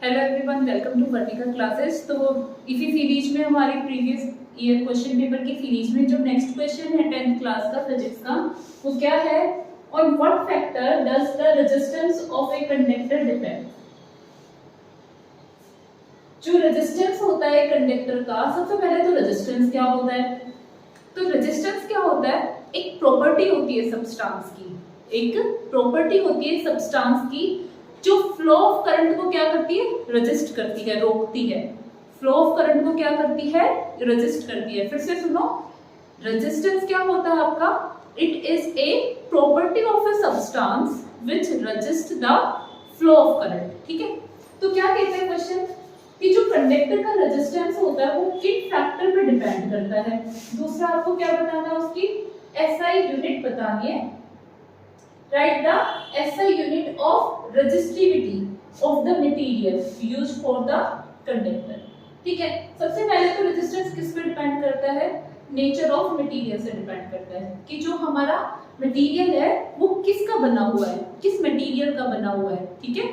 Hello everyone, welcome to vertical classes. तो इसी series में हमारी प्रीवियस ईयर क्वेश्चन पेपर की सीरीज में जो नेक्स्ट क्वेश्चन है 10th क्लास का फिजिक्स का, वो क्या है? On what factor does the resistance of a conductor depend. जो रेजिस्टेंस होता है कंडक्टर का, सबसे पहले तो रेजिस्टेंस क्या होता है? तो रेजिस्टेंस क्या होता है? एक प्रॉपर्टी होती है सब्सटेंस की, एक प्रॉपर्टी होती है सब्सटेंस की जो फ्लो ऑफ करंट को क्या करती है? रेजिस्ट करती है, रोकती है। फ्लो ऑफ करंट को क्या करती है? रेजिस्ट करती है। फिर से सुनो, रेजिस्टेंस क्या होता है आपका? It is a property of a substance which resist the flow of current. ठीक है, तो क्या कहते हैं क्वेश्चन कि जो कंडक्टर का रेजिस्टेंस होता है वो किन फैक्टर पे डिपेंड करता है। दूसरा आपको क्या बताना है? उसकी एसआई यूनिट बतानी है। Write the SI unit of resistivity of the material used for the conductor। ठीक है, सबसे पहले तो रेजिस्टेंस किस पे डिपेंड करता है? नेचर ऑफ मटेरियल से डिपेंड करता है कि जो हमारा मटेरियल है वो किसका बना हुआ है, किस मटेरियल का बना हुआ है। ठीक है,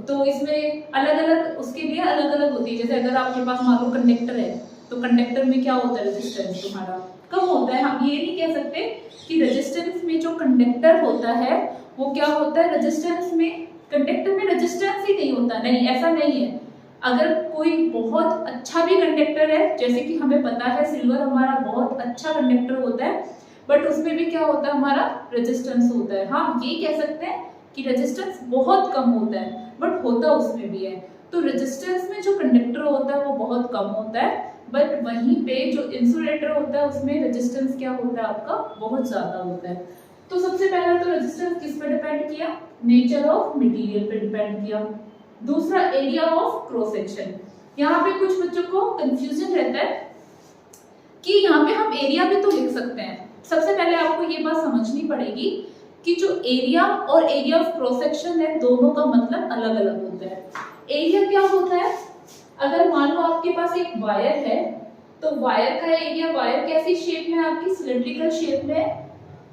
तो इसमें अलग अलग उसके लिए अलग अलग होती है। जैसे अगर आपके पास मान लो कंडक्टर है, तो कंडक्टर में क्या होता है? रेजिस्टेंस तुम्हारा कम होता है। हम ये नहीं कह सकते कि रेजिस्टेंस में जो कंडक्टर होता है वो क्या होता है? रेजिस्टेंस में, कंडक्टर में रेजिस्टेंस ही नहीं होता, नहीं, ऐसा नहीं है। अगर कोई बहुत अच्छा भी कंडक्टर है, जैसे कि हमें पता है सिल्वर हमारा बहुत अच्छा कंडक्टर होता है, बट उसमें भी क्या होता है? हमारा रेजिस्टेंस होता है। हाँ, ये कह सकते हैं कि रेजिस्टेंस बहुत कम होता है, बट होता उसमें भी है। तो रेजिस्टेंस में जो कंडक्टर होता है वो बहुत कम होता है, बट वहीं पे जो इंसुलेटर होता है उसमें रेजिस्टेंस क्या होता है आपका? बहुत ज्यादा होता है। तो सबसे पहला तो रेजिस्टेंस किस पे डिपेंड किया? नेचर ऑफ मटेरियल पे डिपेंड किया। दूसरा एरिया ऑफ क्रॉस सेक्शन। यहाँ पे कुछ बच्चों को कंफ्यूजन रहता है कि यहाँ पे हम एरिया भी तो लिख सकते हैं। सबसे पहले आपको ये बात समझनी पड़ेगी कि जो एरिया और एरिया ऑफ क्रॉस सेक्शन है, दोनों का मतलब अलग अलग होता है। एरिया क्या होता है? अगर मान लो आपके पास एक वायर है, तो वायर का एरिया, वायर कैसी शेप में है आपकी? सिलेंड्रिकल शेप में है।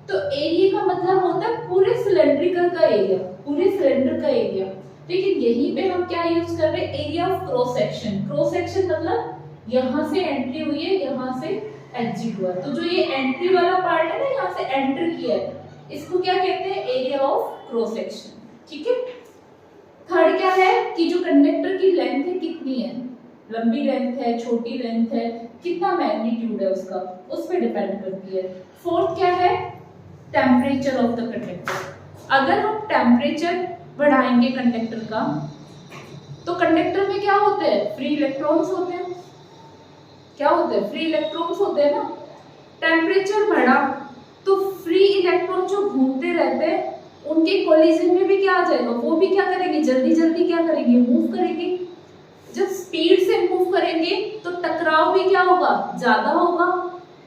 तो एरिया का मतलब होता है पूरे सिलेंड्रिकल का एरिया, पूरे सिलेंडर का एरिया। लेकिन यहीं पे हम क्या यूज कर रहे हैं? Area of cross section. Cross section मतलब यहाँ से एंट्री हुई है, यहाँ से एग्जिट हुआ है। तो जो ये एंट्री वाला पार्ट है ना, यहाँ से एंटर किया है, इसको क्या कहते हैं? Area of cross section. ठीक है। थर्ड क्या है कि जो कंडक्टर की लेंथ है कितनी है? लंबी लेंथ है, छोटी लेंथ है, कितना मैग्नीट्यूड है उसका, उस पर डिपेंड करती है। फोर्थ क्या है? Temperature of the conductor. अगर हम टेम्परेचर बढ़ाएंगे कंडक्टर का, तो कंडक्टर में क्या होते हैं? फ्री इलेक्ट्रॉन्स होते हैं। क्या होते हैं? फ्री इलेक्ट्रॉन्स होते हैं ना। टेम्परेचर बढ़ा तो फ्री इलेक्ट्रॉन जो घूमते रहते हैं उनके कोलिजन में भी क्या आ जाएगा? वो भी क्या करेंगे? जल्दी जल्दी क्या करेंगे? मूव करेंगे। जब स्पीड से मूव करेंगे तो टकराव भी क्या होगा? ज्यादा होगा।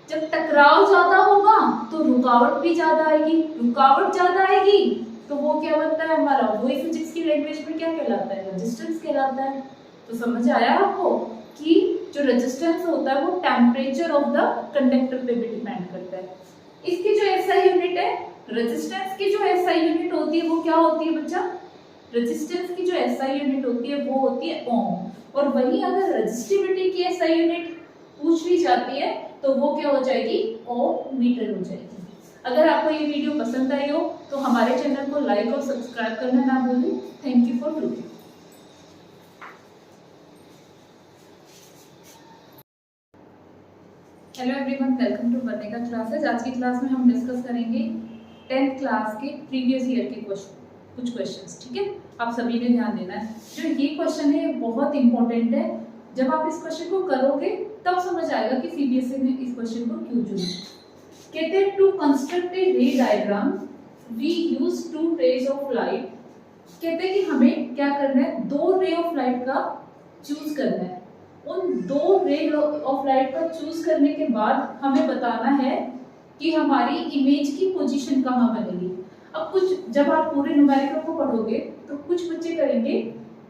जब टकराव ज्यादा होगा तो रुकावट भी ज्यादा आएगी। रुकावट ज्यादा आएगी तो वो क्या बनता है हमारा? वही फिजिक्स की लैंग्वेज में क्या कहलाता है? रेजिस्टेंस कहलाता है। तो समझ आया आपको कि जो रेजिस्टेंस होता है वो टेम्परेचर ऑफ द कंडक्टर पे भी डिपेंड करता है। इसकी जो एसआई यूनिट है, रेजिस्टेंस की जो एसआई यूनिट होती है वो क्या होती है बच्चा? रेजिस्टेंस की जो एसआई यूनिट होती है वो होती है ओम। और वहीं अगर रेजिस्टिविटी की एसआई यूनिट पूछ ली जाती है तो वो क्या हो जाएगी? ओम मीटर हो जाएगी। अगर आपको ये वीडियो पसंद आई हो तो हमारे चैनल को लाइक और सब्सक्राइब करना ना भूलें। Thank you for today. Hello everyone, welcome to vertical classes. आज की क्लास में हम डिस्कस करेंगे 10th क्लास के प्रीवियस ईयर के कुछ क्वेश्चंस। ठीक है, आप सभी ने ध्यान देना है। जो ये क्वेश्चन है बहुत इंपॉर्टेंट है। जब आप इस क्वेश्चन को करोगे तब समझ आएगा कि सीबीएसई ने इस क्वेश्चन को क्यों चुना। कहते हैं to construct a ray diagram we use two rays of light. कहते हैं कि हमें क्या करना है? दो रे ऑफ लाइट का चूज करना है। उन दो रे ऑफ लाइट का चूज करने के बाद हमें बताना है कि हमारी इमेज की पोजीशन कहाँ बनेगी। अब कुछ जब आप पूरे न्यूमेरिकल को पढ़ोगे तो कुछ बच्चे करेंगे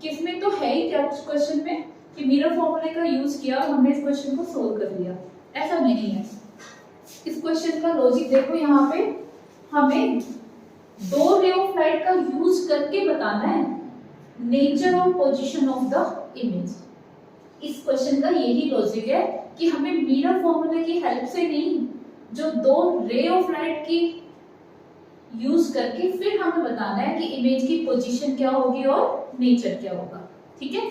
कि इसमें तो है ही क्या कुछ क्वेश्चन में कि मिरर फॉर्मूले का यूज किया और हमने इस क्वेश्चन को सोल्व कर लिया। ऐसा नहीं है। इस क्वेश्चन का लॉजिक देखो, यहाँ पे हमें दो रे ऑफ लाइट का यूज करके बताना है। नेचर और पोजीशन ऑफ द इमेज। इस क्वेश्चन का यही लॉजिक है कि हमें मिरर फॉर्मूले की हेल्प से नहीं, जो दो रे ऑफ लाइट की यूज करके फिर हमें बताना है कि इमेज की पोजीशन क्या होगी और नेचर क्या होगा। ठीक है,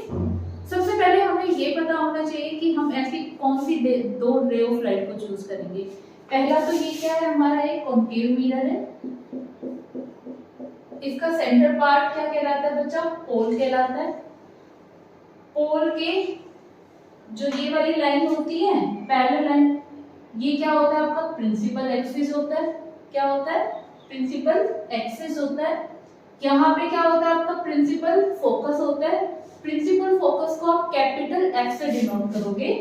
सबसे पहले हमें ये पता होना चाहिए कि हम ऐसी कौन सी दो रे ऑफ लाइट को चूज करेंगे। पहला तो ये क्या है, हमारा एक कॉन्केव मिरर है। इसका सेंटर पार्ट क्या कहलाता है बच्चा, पोल कहलाता है। पोल के जो ये वाली लाइन होती है पैरेलल लाइन, ये क्या होता है आपका प्रिंसिपल एक्सिस होता है। क्या होता है, प्रिंसिपल एक्सिस होता है। यहाँ पे क्या होता है आपका प्रिंसिपल फोकस होता है। प्रिंसिपल फोकस को आप कैपिटल एफ से डिनोट करोगे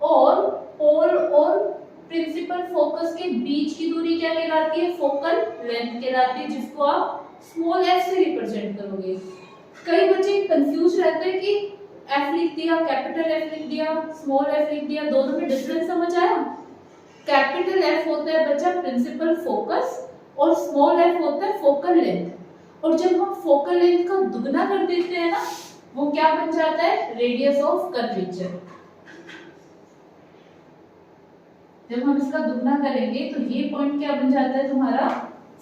और पोल और प्रिंसिपल फोकस के बीच की दूरी क्या कहलाती है, फोकल लेंथ कहलाती है, जिसको आप स्मॉल एफ से रिप्रेजेंट करोगे। कई बच्चे कंफ्यूज रहते हैं कि एफ लिख दिया, कैपिटल एफ लिख दिया, स्मॉल एफ लिख दिया, दोनों में डिफरेंस समझ आया। कैपिटल एफ होता है बच्चा प्रिंसिपल फोकस और स्मॉल एफ होता है फोकल लेंथ। और जब हम फोकल लेंथ का दुगना कर देते हैं ना, वो क्या बन जाता है, रेडियस ऑफ कर्वेचर। जब हम इसका दुगना करेंगे तो ये पॉइंट क्या बन जाता है तुम्हारा,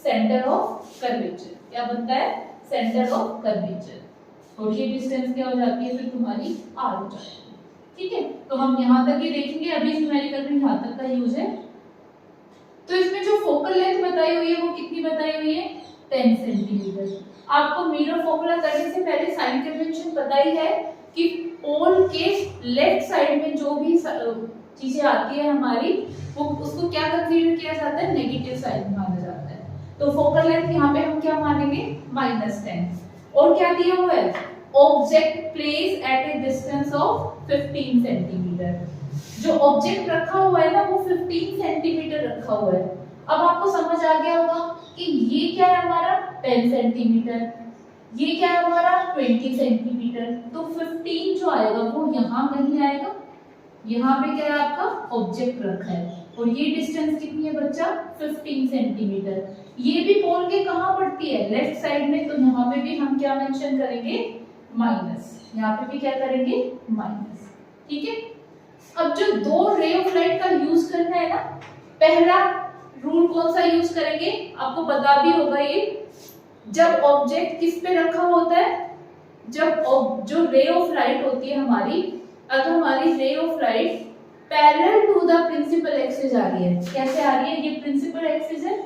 सेंटर ऑफ कर्वेचर। क्या बनता है, सेंटर ऑफ कर्वेचर। और ये डिस्टेंस क्या हो जाती है फिर तुम्हारी आर हो जाती है। ठीक है, तो हम यहाँ तक ही देखेंगे, अभी न्यूमेरिकल में यहाँ तक का यूज है। तो इसमें जो फोकल लेंथ बताई हुई है वो कितनी बताई हुई है, 10 सेंटीमीटर। आपको मिरर फॉर्मूला करने से पहले साइन कन्वेंशन पता ही है कि पोल के लेफ्ट साइड में जो भी चीजें आती है हमारी, वो उसको क्या कंसीडर किया जाता है, नेगेटिव साइड माना जाता है। तो फोकल लेंथ यहाँ पे हम क्या मानेंगे, -10। और क्या दिया हुआ है, object place at A distance of 15 centimetre. जो ऑब्जेक्ट रखा हुआ है ना वो 15 सेंटीमीटर रखा हुआ है। अब आपको समझ आ गया होगा कि ये क्या है हमारा 10 सेंटीमीटर, ये क्या है हमारा 20 सेंटीमीटर। तो 15 जो आएगा वो यहाँ कहीं आएगा। यहाँ पे क्या है आपका ऑब्जेक्ट रखा है और ये डिस्टेंस कितनी है बच्चा, 15 सेंटीमीटर। ये भी पोल के कहाँ पड़ती है, लेफ्ट साइड में। तो यहाँ पे भी हम क्या मेंशन करेंगे, माइनस। यहाँ पे भी क्या करेंगे, माइनस। ठीक है, अब जो दो रे ऑफ लाइट का यूज करना है ना, पहला रूल कौन सा यूज करेंगे, आपको पता भी होगा ये, जब ऑब्जेक्ट किस पे रखा होता है, जब जो रे ऑफ लाइट होती है हमारी, अगर हमारी ray of light parallel to the principal axis आ रही है, कैसे आ रही है, ये प्रिंसिपल एक्सिस है,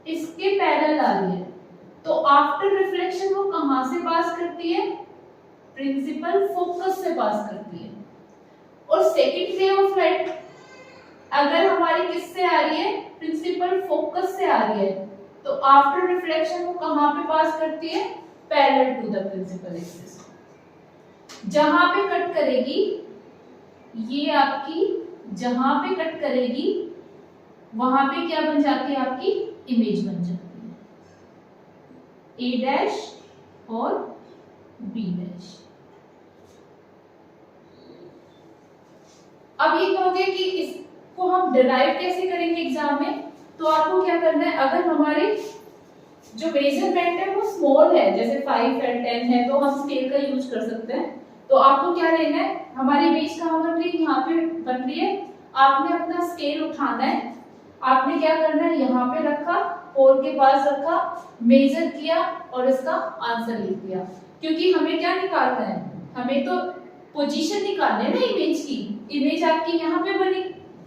इसके पैरेलल आ रही है, तो आफ्टर रिफ्लेक्शन वो कहां से पास करती है, प्रिंसिपल फोकस से पास करती है। और सेकंड रे ऑफ लाइट अगर हमारी किससे आ रही है, प्रिंसिपल फोकस से आ रही है, तो आफ्टर रिफ्लेक्शन वो कहां पे पास करती है, parallel to the principal axis. जहां पे कट करेगी ये आपकी, जहां पे कट करेगी वहां पे क्या बन जाती है, आपकी इमेज बन जाती है, ए डैश और बी डैश। अब ये कहोगे कि इसको हम डिराइव कैसे करेंगे एग्जाम में, तो आपको क्या करना है, अगर हमारे जो मेजरमेंट है वो स्मॉल है, जैसे 5 है 10 है, तो हम स्केल का यूज कर सकते हैं। तो आपको क्या लेना है, हमारी इमेज कहाँ बन रही है, यहाँ पे बन रही है, आपने अपना स्केल उठाना है, आपने क्या करना है, यहाँ पे रखा, पोल के पास रखा, मेजर किया और इसका आंसर लिख दिया। क्योंकि हमें क्या निकालना है, हमें तो पोजीशन निकालना है ना इमेज की। इमेज आपकी यहाँ पे बनी,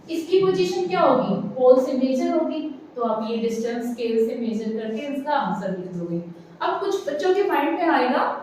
इसकी पोजीशन क्या होगी, पोल से मेजर होगी, तो आप ये डिस्टेंस स्केल से मेजर करके इसका आंसर लिख दोगे। अब कुछ बच्चों के माइंड में आएगा,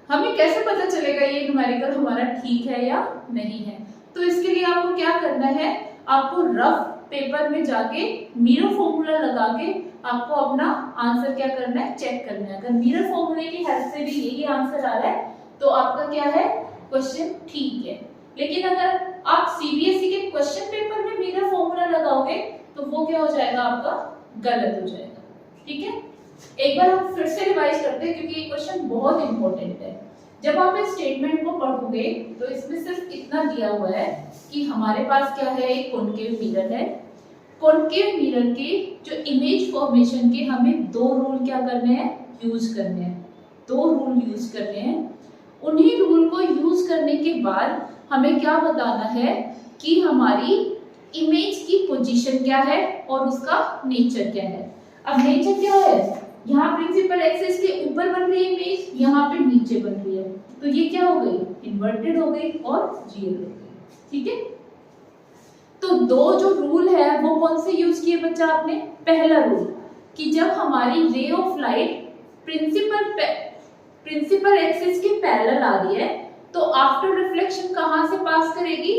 हमें कैसे पता चलेगा ये न्यूमेरिकल हमारा ठीक है या नहीं है। तो इसके लिए आपको क्या करना है, आपको रफ पेपर में जाके मिरर फॉर्मूला लगा के आपको अपना आंसर क्या करना है, चेक करना है। अगर मिरर फॉर्मूले की हेल्प से भी यही आंसर आ रहा है तो आपका क्या है, क्वेश्चन ठीक है। लेकिन अगर आप सीबीएसई के क्वेश्चन पेपर में मिरर फॉर्मूला लगाओगे तो वो क्या हो जाएगा, आपका गलत हो जाएगा। ठीक है, एक बार हम फिर से रिवाइज करते हैं क्योंकि ये क्वेश्चन बहुत इंपॉर्टेंट है। जब आप इस स्टेटमेंट को पढ़ोगे तो इसमें सिर्फ इतना दिया हुआ है कि हमारे पास क्या है, एक कॉनकेव मिरर है। कॉनकेव मिरर के जो इमेज फॉर्मेशन के हमें दो रूल क्या करने हैं, यूज करने हैं। दो रूल यूज करने हैं। उन्हीं रूल को यूज करने के बाद हमें क्या बताना है कि हमारी इमेज की पोजीशन क्या है और उसका नेचर क्या है। अब नेचर क्या है, यहाँ प्रिंसिपल एक्सिस के ऊपर बन रही है इमेज, यहाँ पे नीचे बन रही है, तो ये क्या हो गई, इन्वर्टेड हो गई और रियल हो गई। ठीक है, तो दो जो रूल है वो कौन से यूज किए बच्चा आपने, पहला रूल कि जब हमारी ray of light principal axis के पैरेलल आ रही है तो आफ्टर रिफ्लेक्शन कहां से पास करेगी,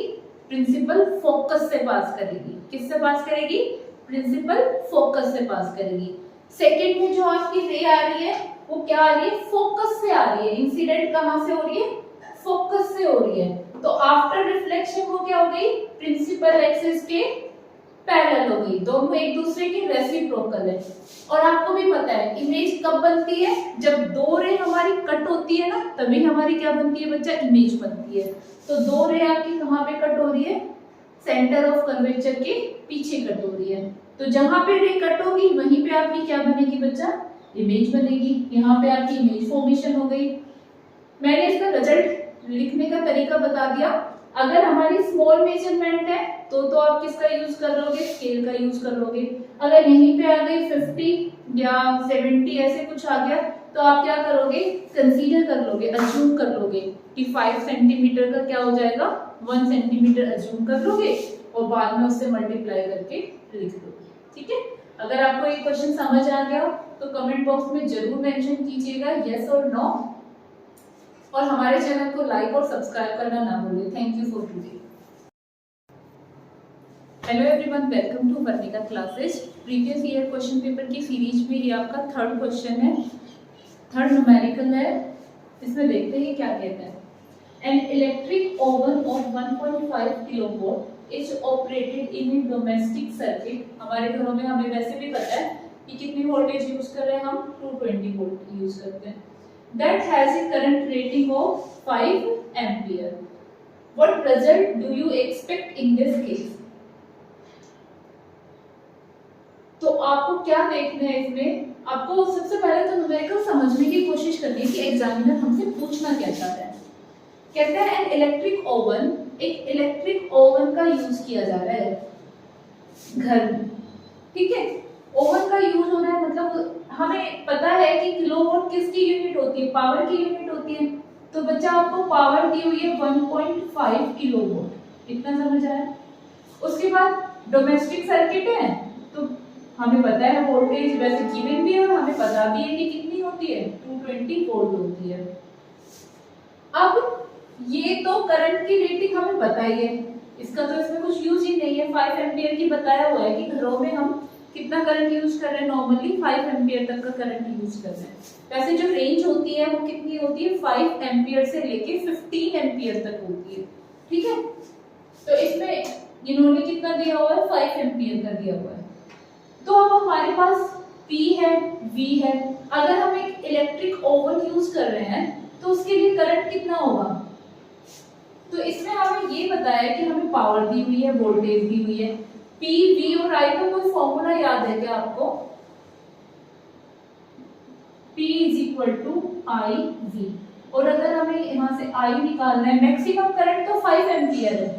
प्रिंसिपल फोकस से पास करेगी। किससे पास करेगी, प्रिंसिपल फोकस से पास करेगी। सेकंड में जो आपकी रे आ रही है वो क्या आ रही है, फोकस से आ रही है। इंसिडेंट कहां से हो रही है, फोकस से हो रही है, तो आफ्टर रिफ्लेक्शन वो क्या हो गई, प्रिंसिपल एक्सिस के पैरेलल हो गई, दोनों एक दूसरे के रेसिप्रोकल है। और आपको भी पता है इमेज कब बनती है, जब दो रे हमारी कट होती है ना, तभी हमारी क्या बनती है बच्चा, इमेज बनती है। तो दो रे आपकी कहाँ पे कट हो रही है, सेंटर ऑफ कर्वेचर के पीछे कट हो रही है, तो जहां पे रे कट होगी वहीं पे आपकी क्या बनेगी बच्चा, इमेज बनेगी। यहाँ पे आपकी इमेज फॉर्मेशन हो गई। मैंने इसका रिजल्ट लिखने का तरीका बता दिया। अगर हमारी स्मॉल मेजरमेंट है तो आप किसका यूज कर लोगे, स्केल का यूज कर लोगे। अगर यहीं पे आ गई 50 या 70 ऐसे कुछ आ गया तो आप क्या करोगे, कंसीडर कर लोगे, अज्यूम कर लोगे कि 5 सेंटीमीटर का क्या हो जाएगा, 1 सेंटीमीटर अज्यूम कर लोगे और बाद में उससे मल्टीप्लाई करके लिख लोगे। ठीक है, अगर आपको ये क्वेश्चन समझ आ गया तो कमेंट बॉक्स में जरूर मेंशन कीजिएगा यस और नो, और हमारे चैनल को लाइक और सब्सक्राइब करना ना भूलिए। Thank you for today. Hello everyone, welcome to Varnika classes. Previous year question paper की सीरीज में ये आपका थर्ड क्वेश्चन है, थर्ड न्यूमेरिकल है। इसमें देखते हैं क्या कहता है। An electric oven of 1.5 kilowatt is operated in a domestic circuit. हमारे घरों में हमें वैसे भी पता है कि कितनी वोल्टेज यूज कर रहे हैं हम, 220 वोल्ट यूज करते हैं। That has a current rating of 5 ampere. What result do you expect in this case? तो आपको क्या देखना है इसमें, आपको सबसे पहले तो न्यूमेरिकल समझने की कोशिश करनी है कि एग्जामिनर हमसे पूछना क्या चाहता है। कहते हैं एन इलेक्ट्रिक ओवन, एक इलेक्ट्रिक ओवन का यूज किया जा रहा है घर में। ठीक है, ओवन का यूज हो रहा है, मतलब हमें पता है कि किलोवाट किसकी यूनिट होती है, पावर की यूनिट होती है। तो बच्चा आपको पावर दी हुई है 1.5 किलोवाट, इतना समझ आया। उसके बाद डोमेस्टिक सर्किट है तो हमें पता है वोल्टेज वैसे गिवन भी है और हमें पता भी है कि कितनी होती है, 220 वोल्ट होती है। अब ये तो करंट की रेटिंग हमें पता ही है, इसका तो इसमें कुछ यूज ही नहीं है। 5 एम्पियर की बताया हुआ है कि घरों में हम कितना करंट यूज कर रहे हैं, नॉर्मली 5 एम्पियर तक का करंट यूज कर रहे हैं। वैसे जो रेंज होती है वो कितनी होती है, 5 एम्पियर से लेके 15 एम्पियर तक होती है। ठीक है, तो इसमें इन्होंने कितना दिया हुआ है, 5 एम्पियर का दिया हुआ है। तो अब हमारे पास P है, V है। अगर हम एक इलेक्ट्रिक ओवन यूज कर रहे हैं तो उसके लिए करंट कितना होगा, तो इसमें हमें ये बताया कि हमें पावर दी हुई है, वोल्टेज दी हुई है। P, V और I का कोई फॉर्मूला याद है क्या आपको, P = I V। और अगर हमें यहाँ से I निकालना है, मैक्सिमम करंट तो 5 एम्पियर है।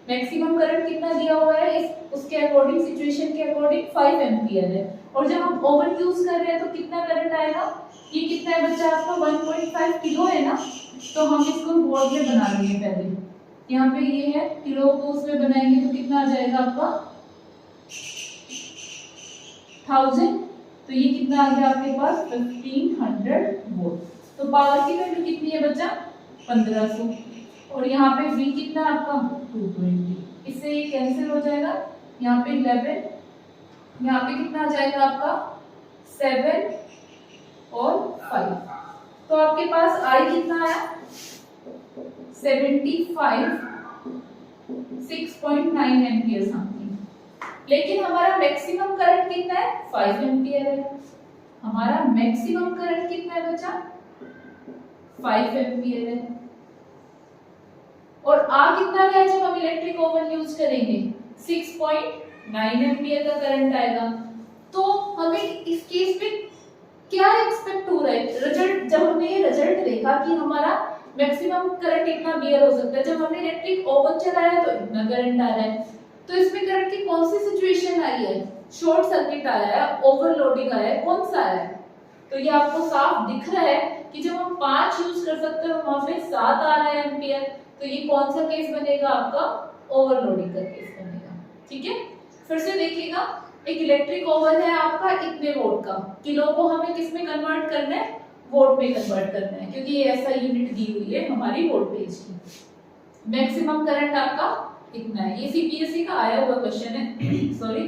मैक्सिमम करंट कितना दिया हुआ है, इस उसके अकॉर्डिंग, सिचुएशन के अकॉर्डिंग 5 एम्पियर है। और जब हम ओवन यूज कर रहे हैं तो कितना करंट आएगा, ये कितना है बच्चा आपका 1.5 किलो है ना, तो हम इसको वोल्ट में बना लेंगे पहले। यहाँ पे ये है किलो को उसमें बनाएंगे तो कितना आ जाएगा आपका 1000, तो ये कितना आ गया आपके पास 1500 वोल्ट। तो पावर की वैल्यू कितनी है बच्चा 1500, और यहाँ पे V कितना आपका 220, इससे ये कैंसिल हो जाएगा। यहाँ पे 11, यहाँ पे कितना आ जाएगा आपका 7 और 5, तो आपके पास I कितना आया 75, 6.9 एम्पियर समथिंग। लेकिन हमारा मैक्सिमम करंट कितना है 5 एम्पियर है। हमारा मैक्सिमम करंट कितना है बच्चा 5 एम्पियर है। और आ कितना है जब हम इलेक्ट्रिक ओवन यूज करेंगे 6.9 एम्पियर का करंट आएगा। तो हमें इस केस में क्या एक्सपेक्ट हो रहा है रिजल्ट, जब हमने ये रिजल्ट देखा कि हमारा मैक्सिमम करंट इतना बियर हो सकता है, जब हमने इलेक्ट्रिक ओवन चलाया तो इतना करंट आ रहा है, तो इसमें करंट की कौन सी सिचुएशन आई है, शॉर्ट सर्किट आया है, ओवरलोडिंग आया है, कौन सा आया है? तो ये आपको साफ दिख रहा है कि जब हम 5 यूज कर सकते हैं वहां पे 7 आ रहा है एंपियर, तो ये कौन सा केस बनेगा आपका, ओवरलोडिंग का केस बनेगा। ठीक है, फिर से देखिएगा, एक इलेक्ट्रिक ओवन है आपका इतने वोल्ट का, किलो को हमें किस में कन्वर्ट करना है, वोल्ट में कन्वर्ट करना है, क्योंकि ये ऐसा यूनिट दी हुई है हमारी वोल्टेज की। मैक्सिमम करंट आपका इतना है, ये सीपीएससी का आया हुआ क्वेश्चन है सॉरी।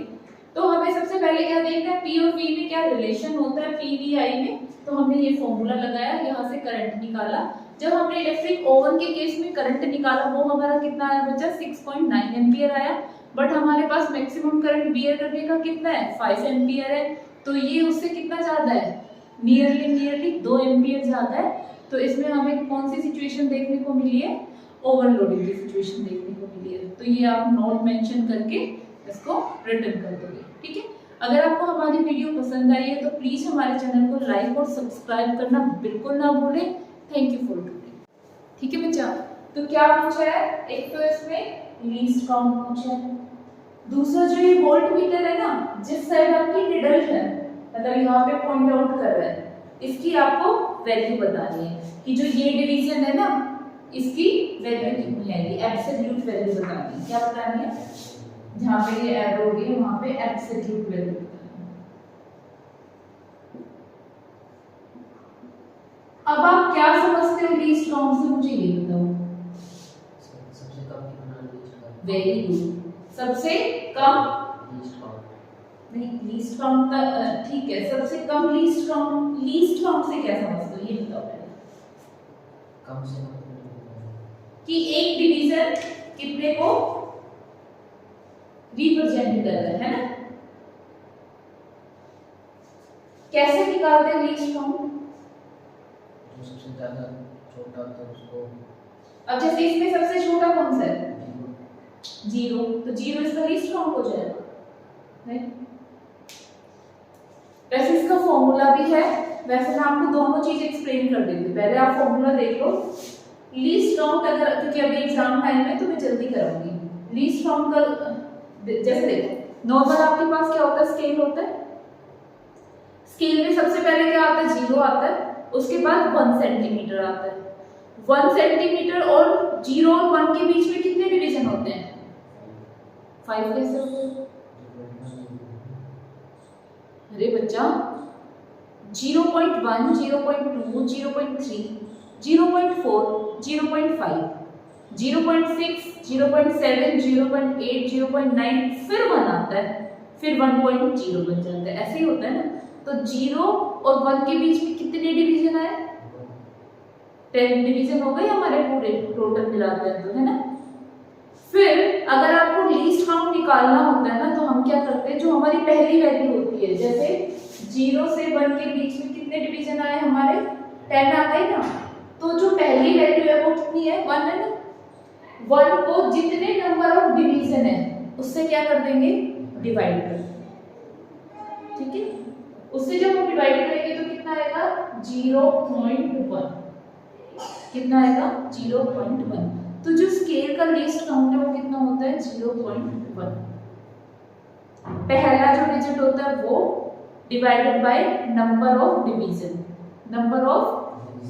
तो हमें सबसे पहले क्या देखना है, पी और वी में क्या रिलेशन होता है, पीवीआई में, तो हमने ये फॉर्मूला लगाया, यहाँ से करंट निकाला। जब हमने इलेक्ट्रिक ओवन के केस में करंट निकाला वो हमारा कितना आया बच्चा, 6.9 एम्पियर आया, बट हमारे पास मैक्सिमम करंट बियर करने का कितना है, 5 एम्पियर है, तो ये उससे कितना ज्यादा है, नियरली 2 एम्पियर ज्यादा है। तो इसमें हमें कौन सी सिचुएशन देखने को मिली है, ओवरलोडिंग की सिचुएशन देखने को मिली है। तो ये आप नोट मेंशन करके इसको रिटर्न कर दोगे। ठीक है, अगर आपको हमारी वीडियो पसंद आई है तो प्लीज हमारे चैनल को लाइक और सब्सक्राइब करना बिल्कुल ना भूलें। Thank you for today. ठीक है बच्चा, तो क्या पूछा है, एक तो इसमें लीस्ट काउंट पूछा है, दूसरा जो ये वोल्ट मीटर है ना, जिस साइड आपकी निडल है, मतलब यहाँ पे पॉइंट आउट कर रहा है, इसकी आपको वैल्यू बतानी है कि जो ये डिवीजन है ना, इसकी वैल्यू कितनी है, ये एब्सोल्यूट वैल्यू बतानी है। क्या बतानी है, जहाँ पे ये एरो होगी वहां पे एब्सोल्यूट वैल्यू। अब आप क्या समझते हो लीस्ट काउंट से, मुझे ये बताओ। सबसे कम कितना लीस्ट काउंट, वेरी गुड, सबसे कम लीस्ट काउंट, नहीं लीस्ट काउंट ठीक है, सबसे कम लीस्ट काउंट, लीस्ट काउंट से क्या समझते हो ये बताओ पहले। कम से कम कि एक डिवीजन कितने को रिप्रेजेंट कर रहा है ना, कैसे निकालते हैं लीस्ट काउंट, जो सबसे ज्यादा छोटा होता है उसको। अब जैसे इसमें सबसे छोटा कौन सा है, 0, तो 0 इसका लीस्ट काउंट हो जाएगा, नहीं? वैसे इसका फॉर्मूला भी है, वैसे मैं आपको दोनों चीज एक्सप्लेन कर देती हूँ, पहले आप फॉर्मूला देख लो। लीस्ट काउंट अगर, क्योंकि अभी एग्जाम टाइम है तो मैं जल्दी कराऊंगी। लीस्ट काउंट का जैसे देखो, नॉर्मल आपके पास क्या होता है, स्केल होता है, स्केल में सबसे पहले क्या आता है, 0 आता है, उसके बाद 1 सेंटीमीटर आता है। 1 सेंटीमीटर और 0 और 1 के बीच में कितने डिवीजन होते हैं, 5 कैसे होते हैं? अरे बच्चा 0.1, 0.2, 0.3, 0.4, 0.5, 0.6, 0.7, 0.8, 0.9, फिर 1 आता है, फिर 1.0 बन जाता है, ऐसे ही होता है ना। तो 0 और 1 के बीच में कितने डिवीजन आए, 10 डिवीजन हो गए हमारे पूरे टोटल मिलाते हैं तो, है ना। फिर अगर आपको लीस्ट काउंट निकालना होता है ना, तो हम क्या करते हैं, जो हमारी पहली वैल्यू होती है, जैसे 0 से 1 के बीच में कितने डिवीजन आए हमारे, 10 आ गए ना, तो जो पहली वैल्यू है वो कितनी है, 1 है ना। 1 को जितने नंबर ऑफ डिवीजन है उससे क्या कर देंगे, डिवाइड कर देंगे। ठीक है, उससे जब हम डिवाइड करेंगे तो कितना आएगा, 0.1, कितना आएगा, 0.1। तो जो स्केल का लीस्ट काउंट है वो कितना होता है, 0.1। पहला जो डिजिट होता है वो divided by number of division, number of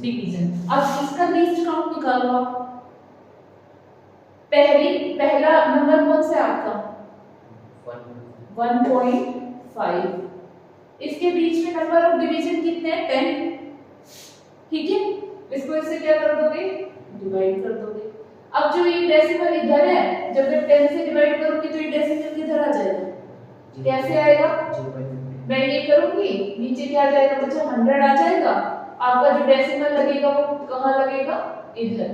division. अब इसका लीस्ट काउंट निकालो आप। पहला नंबर कौन सा है आपका, 1.5। इसके बीच में नंबर ऑफ डिवीजन कितने हैं, 10। ठीक है, इसको इससे क्या कर दोगे, डिवाइड कर दोगे। अब जो ये डेसिमल इधर है, जब मैं 10 से डिवाइड करूंगी तो ये डेसिमल किधर आ जाएगा, कैसे आएगा, मैं ये करूंगी, नीचे क्या आ जाएगा बच्चा, 100 आ जाएगा। आपका जो डेसिमल लगेगा वो कहाँ लगेगा, इधर।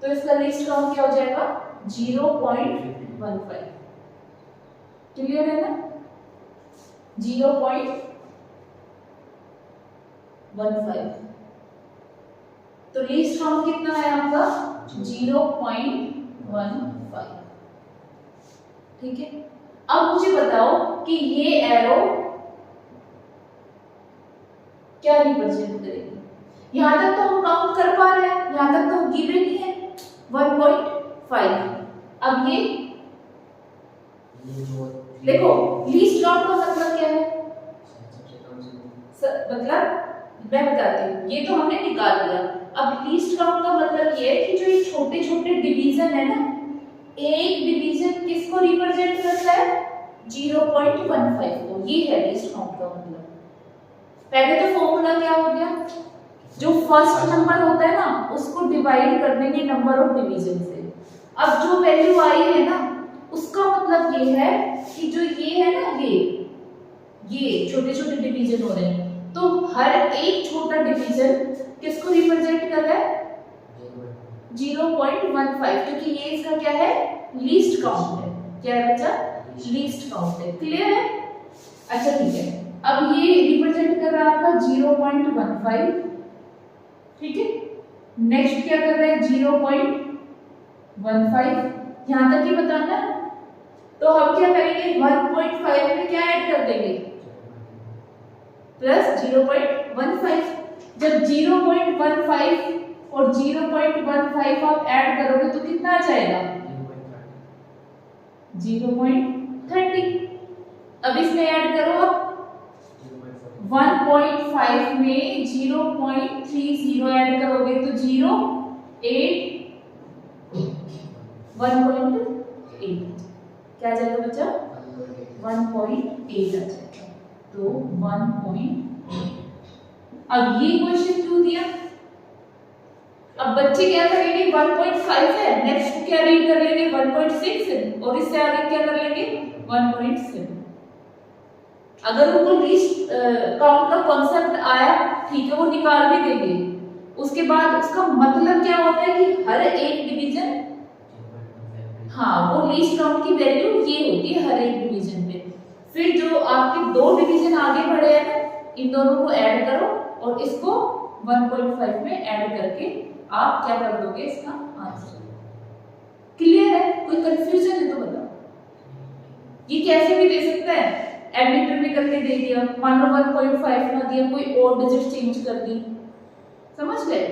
तो इसका लीस्ट काउंट क्या हो जाएगा, 0.15। क्लियर है ना, 0.15। तो लीस्ट काउंट कितना है आपका, 0.15। ठीक है, अब मुझे बताओ कि ये एरो क्या रिप्रेजेंट करेगी। यहाँ तक तो हम काउंट कर पा रहे हैं, यहाँ तक तो गिवन ही है 1.5। अब ये जो देखो लीस्ट काउंट का मतलब क्या है, सबसे कम से मतलब मैं बताती हूँ, ये तो हमने निकाल लिया। अब लीस्ट काउंट का मतलब ये है कि जो ये छोटे छोटे डिवीजन है ना, एक डिवीजन किसको रिप्रेजेंट करता है, 0.15 को, ये है लीस्ट काउंट का मतलब। पहले तो फॉर्मूला क्या हो गया, जो फर्स्ट नंबर होता है ना उसको डिवाइड कर देंगे नंबर ऑफ डिवीजन से। अब जो वैल्यू आई है ना उसका मतलब ये है कि जो ये है ना, ये छोटे छोटे डिवीजन हो रहे हैं, तो हर एक छोटा डिवीजन किसको रिप्रेजेंट कर रहा है, 0.15, क्योंकि ये इसका क्या है, लीस्ट काउंट है। क्या है बच्चा, लीस्ट काउंट है। क्लियर है। अच्छा ठीक है, अब ये रिप्रेजेंट कर रहा है आपका 0.15, ठीक है। नेक्स्ट क्या कर रहे हैं, 0.15, यहां तक ही बताना। तो हम क्या करेंगे, 1.5 में क्या ऐड कर देंगे, प्लस 0.15। जब 0.15 और 0.15 आप ऐड करोगे तो कितना आ जाएगा, 0.30। अब इसमें ऐड करो, आप 1.5 में 0.30 ऐड करोगे तो 0.8, 1.8 क्या आ जाएगा बच्चा, 1.8 आ जाएगा। तो 1.8। अब ये क्वेश्चन क्यों दिया, अब बच्चे क्या करेंगे, 1.5 है, नेक्स्ट क्या रीड कर लेंगे 1.6 है, और इससे आगे क्या कर लेंगे 1.7। अगर उनको लीस्ट काउंट का कॉन्सेप्ट आया, ठीक है, वो निकाल भी देंगे। उसके बाद उसका मतलब क्या होता है कि हर एक डिवीजन, हाँ, वो लीस्ट काउंट की वैल्यू ये होती है हर एक डिवीजन पे। फिर जो आपके दो डिवीजन आगे बढ़े हैं ना, इन दोनों को ऐड करो और इसको 1.5 में ऐड करके आप क्या कर दोगे, इसका आंसर। क्लियर है, कोई कंफ्यूजन है तो बताओ। ये कैसे भी दे सकता है, एडिटर में करके दे दिया, मान लो 1.5 ना दिया, कोई और डिजिट चेंज कर दी, समझ गए।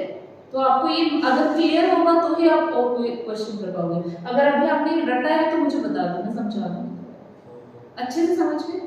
तो आपको ये अगर क्लियर होगा तो ही आप और कोई क्वेश्चन कर पाओगे। अगर अभी आपने रटा है तो मुझे बता दो, मैं समझा दूंगी। अच्छे से समझ गए।